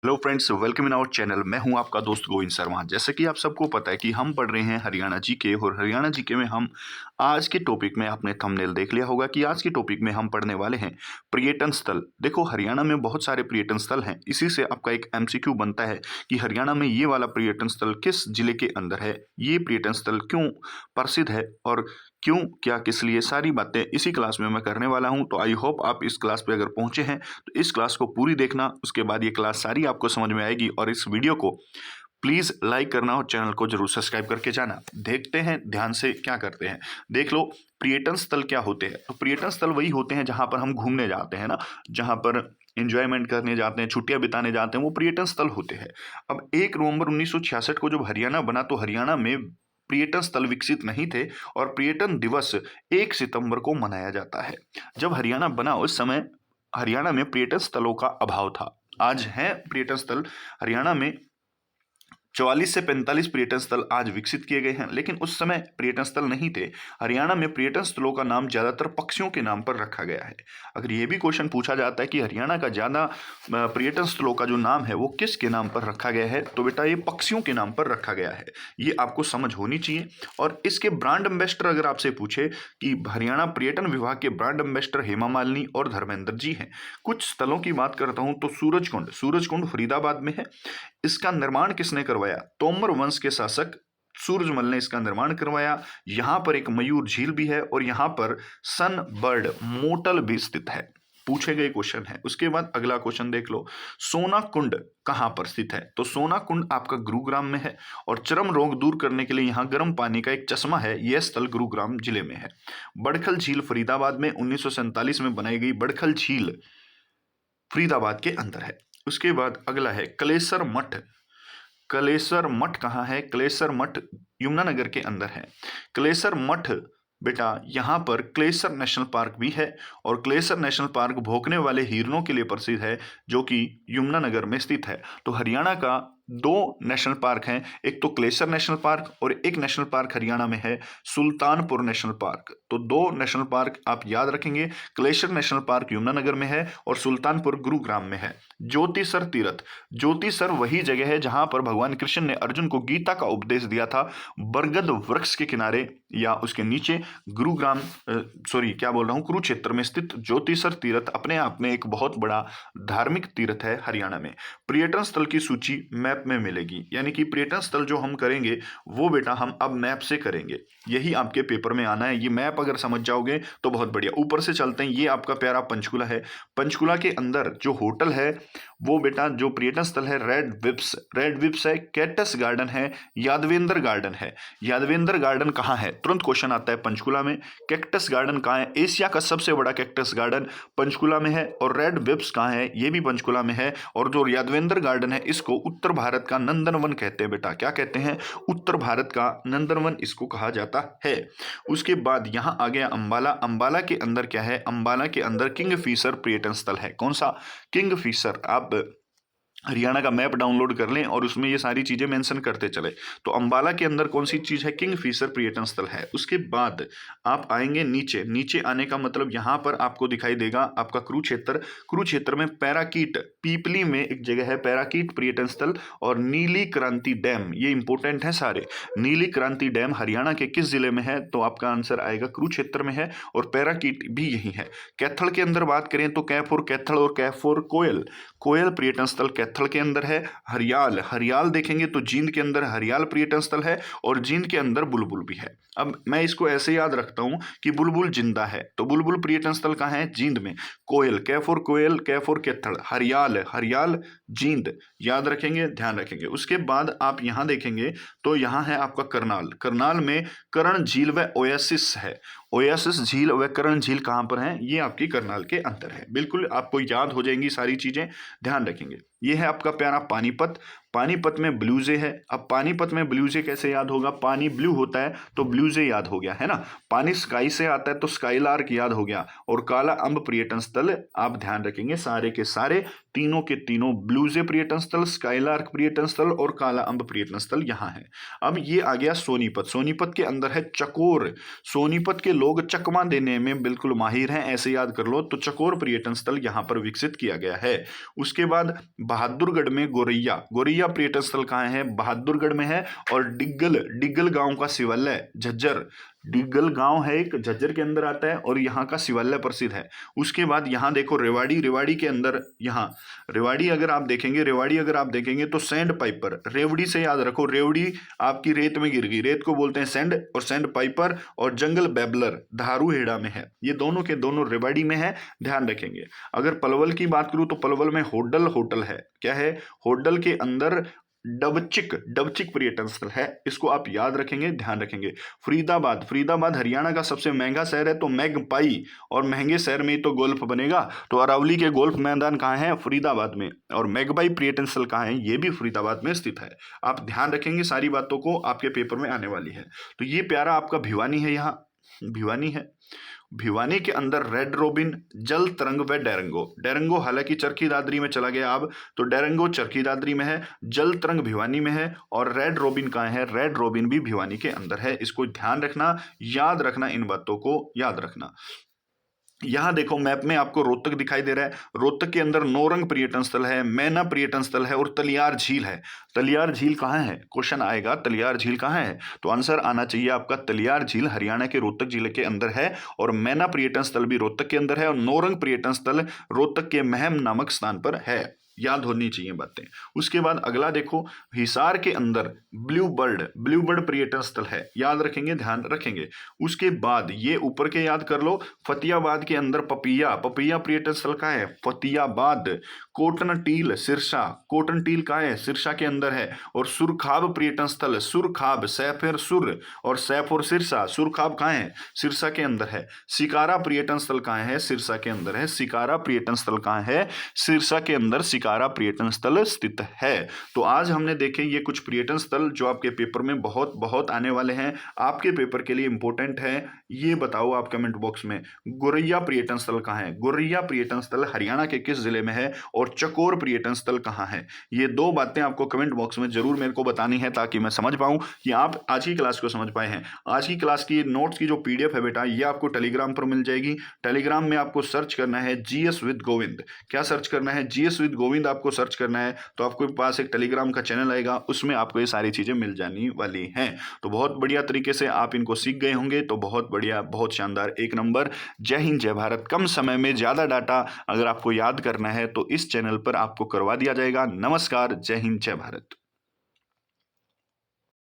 Hello friends, welcome in our channel. मैं हूं आपका दोस्त गोविंद शर्मा। जैसे कि आप सबको पता है कि हम पढ़ रहे हैं हरियाणा जीके, और हरियाणा जीके में हम आज के टॉपिक में आपने थंबनेल देख लिया होगा कि आज के टॉपिक में हम पढ़ने वाले हैं पर्यटन स्थल। देखो, हरियाणा में बहुत सारे पर्यटन स्थल हैं। इसी से आपका एक एमसीक्यू बनता है कि हरियाणा में ये वाला पर्यटन स्थल किस जिले के अंदर है, ये पर्यटन स्थल क्यों प्रसिद्ध है और क्यों, क्या, किस लिए, सारी बातें इसी क्लास में मैं करने वाला हूं। तो आई होप आप इस क्लास पे अगर पहुंचे हैं तो इस क्लास को पूरी देखना, उसके बाद ये क्लास सारी आपको समझ में आएगी। और इस वीडियो को प्लीज लाइक करना और चैनल को जरूर सब्सक्राइब करके जाना। देखते हैं ध्यान से क्या करते हैं। देख लो, पर्यटन स्थल क्या होते हैं। तो पर्यटन स्थल वही होते हैं जहां पर हम घूमने जाते हैं ना, जहां पर इंजॉयमेंट करने जाते हैं, छुट्टियां बिताने जाते हैं, वो पर्यटन स्थल होते हैं। अब 1 नवंबर 1966 को जब हरियाणा बना तो हरियाणा में पर्यटन स्थल विकसित नहीं थे, और पर्यटन दिवस 1 सितंबर को मनाया जाता है। जब हरियाणा बना उस समय हरियाणा में पर्यटन स्थलों का अभाव था। आज है पर्यटन स्थल हरियाणा में 44 से 45 पर्यटन स्थल आज विकसित किए गए हैं, लेकिन उस समय पर्यटन स्थल नहीं थे। हरियाणा में पर्यटन स्थलों का नाम ज्यादातर पक्षियों के नाम पर रखा गया है। अगर ये भी क्वेश्चन पूछा जाता है कि हरियाणा का ज्यादा पर्यटन स्थलों का जो नाम है वो किसके नाम पर रखा गया है, तो बेटा ये पक्षियों के नाम पर रखा गया है। ये आपको समझ होनी चाहिए। और इसके ब्रांड एम्बेसडर अगर आपसे पूछे कि हरियाणा पर्यटन विभाग के ब्रांड एम्बेसडर हेमा मालिनी और धर्मेंद्र जी हैं। कुछ स्थलों की बात करता हूं तो सूरजकुंड फरीदाबाद में है। इसका निर्माण किसने करवाया? तोमर वंश के शासक सूरजमल ने इसका निर्माण करवाया। यहां पर एक मयूर झील भी है और यहां पर सन बर्ड मोटल भी स्थित है। पूछे गए क्वेश्चन है। उसके बाद अगला क्वेश्चन देख लो, सोना कुंड कहां पर स्थित है? तो सोना कुंड आपका गुरुग्राम में है, और चर्म रोग दूर करने के लिए यहां गर्म पानी का एक चश्मा है। यह स्थल गुरुग्राम जिले में है। बड़खल झील फरीदाबाद में 1947 में बनाई गई बड़खल झील फरीदाबाद के अंदर है। उसके बाद अगला है कलेसर मठ। कलेसर मठ कहाँ है? कलेसर मठ यमुनानगर के अंदर है। कलेसर मठ बेटा यहाँ पर क्लेसर नेशनल पार्क भी है, और क्लेसर नेशनल पार्क भौंकने वाले हिरणों के लिए प्रसिद्ध है, जो कि यमुनानगर में स्थित है। तो हरियाणा का 2 नेशनल पार्क हैं, एक तो क्लेसर नेशनल पार्क और एक नेशनल पार्क हरियाणा में है सुल्तानपुर नेशनल पार्क। तो 2 नेशनल पार्क आप याद रखेंगे। क्लेसर नेशनल पार्क यमुनानगर में है और सुल्तानपुर गुरुग्राम में है। ज्योतिसर तीर्थ, ज्योतिसर वही जगह है जहां पर भगवान कृष्ण ने अर्जुन को गीता का उपदेश दिया था। बरगद वृक्ष के किनारे या उसके नीचे गुरुग्राम क्या बोल रहा हूँ, कुरुक्षेत्र में स्थित ज्योतिसर तीर्थ अपने आप में एक बहुत बड़ा धार्मिक तीर्थ है हरियाणा में। पर्यटन स्थल की सूची मैप में मिलेगी, यानी कि पर्यटन स्थल जो हम करेंगे वो बेटा हम अब मैप से करेंगे। यही आपके पेपर में आना है। ये मैप अगर समझ जाओगे तो बहुत बढ़िया। ऊपर से चलते हैं, ये आपका प्यारा पंचकुला है। पंचकुला के अंदर जो होटल है वो बेटा जो पर्यटन स्थल है रेड विप्स है, कैक्टस गार्डन है, यादवेंद्र गार्डन है। यादवेंद्र गार्डन कहाँ है? तुरंत क्वेश्चन आता है पंचकुला में। कैक्टस गार्डन कहाँ है? एशिया का सबसे बड़ा कैक्टस गार्डन पंचकुला में है। और रेड विप्स कहाँ है? ये भी पंचकुला में है। और जो यादवेंद्र गार्डन है इसको उत्तर भारत का नंदनवन कहते हैं बेटा। क्या कहते हैं? उत्तर भारत का नंदनवन इसको कहा जाता है। उसके बाद यहां आ गया अंबाला। अंबाला के अंदर क्या है? अंबाला के अंदर किंगफिशर पर्यटन स्थल है। कौन सा? किंगफिशर। आप हरियाणा का मैप डाउनलोड कर लें और उसमें ये सारी चीजें मेंशन करते चले। तो अंबाला के अंदर कौन सी चीज है? किंगफिशर पर्यटन स्थल है। उसके बाद आप आएंगे नीचे। नीचे आने का मतलब यहां पर आपको दिखाई देगा आपका कुरुक्षेत्र। कुरुक्षेत्र में पैराकीट, पीपली में एक जगह है पैराकीट पर्यटन स्थल, और नीली क्रांति डैम। ये इंपॉर्टेंट है सारे। नीली क्रांति डैम हरियाणा के किस जिले में है? तो आपका आंसर आएगा कुरुक्षेत्र में है, और पैराकीट भी यही है। कैथल के अंदर बात करें तो कैफोर कैथल और कैफोर कोयल, कोयल पर्यटन स्थल कैथल के अंदर है। हरियाल, हरियाल देखेंगे तो जींद के अंदर हरियाल पर्यटन स्थल है, और जींद के अंदर बुलबुल भी है। अब मैं इसको ऐसे याद रखता हूं कि बुलबुल जिंदा है, तो बुलबुल पर्यटन स्थल कहाँ है? जींद में। कोयल कैफोर कैथल, हरियाल हरियाल जींद, याद रखेंगे, ध्यान रखेंगे। उसके बाद आप यहां देखेंगे तो यहां है आपका करनाल। करनाल में करण झील व ओएसिस है। ओएसिस झील व करण झील कहां पर है? ये आपकी करनाल के अंदर है। बिल्कुल आपको याद हो जाएंगी सारी चीजें, ध्यान रखेंगे। ये है आपका प्यारा पानीपत। पानीपत में ब्लूजे है। अब पानीपत में ब्लूजे कैसे याद होगा, पानी ब्लू होता है तो ब्लूजे याद हो गया है ना। पानी स्काई से आता है तो स्काईलार्क याद हो गया। और काला अम्ब पर्यटन स्थल आप ध्यान रखेंगे, सारे के सारे तीनों के तीनों ब्लूजे पर्यटन स्थल, स्काईलार्क पर्यटन स्थल और काला अम्ब पर्यटन स्थल यहाँ है। अब ये आ गया सोनीपत। सोनीपत के अंदर है चकोर। सोनीपत के लोग चकमा देने में बिल्कुल माहिर हैं, ऐसे याद कर लो। तो चकोर पर्यटन स्थल यहाँ पर विकसित किया गया है। उसके बाद बहादुरगढ़ में गोरैया। गोरैया पर्यटन स्थल कहाँ है, बहादुरगढ़ में है। और डिग्गल, डिग्गल गांव का शिवालय झज्जर, डिग्गल गांव है एक, झज्जर के अंदर आता है और यहाँ का शिवालय प्रसिद्ध है। उसके बाद यहाँ देखो रेवाड़ी, रेवाड़ी के अंदर यहाँ रेवाड़ी अगर आप देखेंगे, रेवाड़ी अगर आप देखेंगे तो सैंड पाइपर, रेवड़ी से याद रखो, रेवड़ी आपकी रेत में गिर गई, रेत को बोलते हैं सैंड, और सैंड पाइपर और जंगल बैबलर धारूहेड़ा में है। ये दोनों के दोनों रेवाड़ी में है, ध्यान रखेंगे। अगर पलवल की बात करूं तो पलवल में होडल, होटल है, क्या है, होडल के अंदर डबचिक, डबचिक पर्यटन स्थल है, इसको आप याद रखेंगे, ध्यान रखेंगे। फरीदाबाद, फरीदाबाद हरियाणा का सबसे महंगा शहर है तो मैगपाई, और महंगे शहर में ही तो गोल्फ बनेगा, तो अरावली के गोल्फ मैदान कहाँ है, फरीदाबाद में। और मैगपाई पर्यटन स्थल कहाँ है, ये भी फरीदाबाद में स्थित है। आप ध्यान रखेंगे, सारी बातों को आपके पेपर में आने वाली है। तो ये प्यारा आपका भिवानी है, यहाँ भिवानी है। भिवानी के अंदर रेड रोबिन, जल तरंग व डेरंगो। डेरंगो हालांकि चरखी दादरी में चला गया अब, तो डेरंगो चरखी दादरी में है, जल तरंग भिवानी में है, और रेड रोबिन कहाँ है, रेड रोबिन भी भिवानी के अंदर है। इसको ध्यान रखना, याद रखना, इन बातों को याद रखना। यहां देखो मैप में आपको रोहतक दिखाई दे रहा है। रोहतक के अंदर नौरंग पर्यटन स्थल है, मैना पर्यटन स्थल है और तलियार झील है। तलियार झील कहाँ है, क्वेश्चन आएगा तलियार झील कहाँ है, तो आंसर आना चाहिए आपका तलियार झील हरियाणा के रोहतक जिले के अंदर है। और मैना पर्यटन स्थल भी रोहतक के अंदर है, और नौरंग पर्यटन स्थल रोहतक के महम नामक स्थान पर है। याद होनी चाहिए बातें। उसके बाद अगला देखो, हिसार के अंदर ब्लू बर्ड, ब्लू बर्ड पर्यटन स्थल है, याद रखेंगे, ध्यान रखेंगे। उसके बाद ये ऊपर के याद कर लो, फतेहाबाद के अंदर पपिया, पपिया पर्यटन स्थल का है, फतेहाबाद। कोटन टील सिरसा, कोटन टील का है, सिरसा के अंदर है। और सुरखाब पर्यटन स्थल, सुरखाब, सैफिर सुर और सैफ और सिरसा, सुरखाब कहाँ है, सिरसा के अंदर है। सिकारा पर्यटन स्थल कहाँ है, सिरसा के अंदर है। सिकारा पर्यटन स्थल कहाँ है, सिरसा के अंदर सिकारा पर्यटन स्थल स्थित है। तो आज हमने देखे ये कुछ पर्यटन स्थल जो आपके पेपर में बहुत बहुत आने वाले हैं, आपके पेपर के लिए इंपॉर्टेंट है। ये बताओ आप कमेंट बॉक्स में, गोरैया पर्यटन स्थल कहाँ है, गोरैया पर्यटन स्थल हरियाणा के किस जिले में है, और चकोर पर्यटन स्थल कहाँ है। ये दो बातें आपको कमेंट बॉक्स में जरूर मेरे को बतानी है, ताकि मैं समझ पाऊं कि आप आज की क्लास को समझ पाए हैं। आज की क्लास की नोट्स की जो पीडीएफ है बेटा, ये आपको टेलीग्राम पर मिल जाएगी। टेलीग्राम में आपको सर्च करना है जीएस विद गोविंद। क्या सर्च करना है, जीएस विद गोविंद आपको सर्च करना है, तो आपके पास एक टेलीग्राम का चैनल आएगा, उसमें आपको ये सारी चीजें मिल जाने वाली हैं। तो बहुत बढ़िया तरीके से आप इनको सीख गए होंगे, तो बहुत बढ़िया, बहुत शानदार, एक नंबर। जय हिंद जय भारत। कम समय में ज्यादा डाटा अगर आपको याद करना है तो इस चैनल पर आपको करवा दिया जाएगा। नमस्कार, जय हिंद जय भारत।